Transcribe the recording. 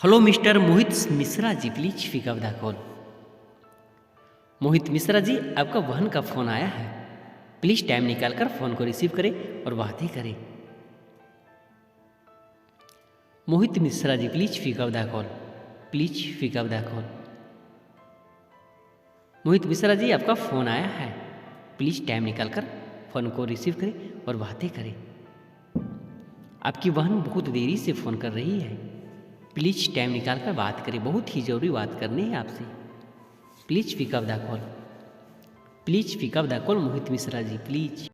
Hello mister Mohit Mishra ji, please pick up the call. Mohit Mishra ji, आपका बहन का फ़ोन आया है, प्लीज़ टाइम निकालकर फ़ोन को रिसीव करें और बातें करें। Mohit Mishra ji, please pick up the call, please pick up the call. Mohit Mishra ji, आपका फ़ोन आया है, प्लीज़ टाइम निकालकर फ़ोन को रिसीव करें और बातें करें। आपकी बहन बहुत देरी से फ़ोन कर रही है, प्लीज़ टाइम निकाल कर बात करें, बहुत ही ज़रूरी बात करनी है आपसे। Please pick up the call, please pick up the call Mohit Mishra ji, please.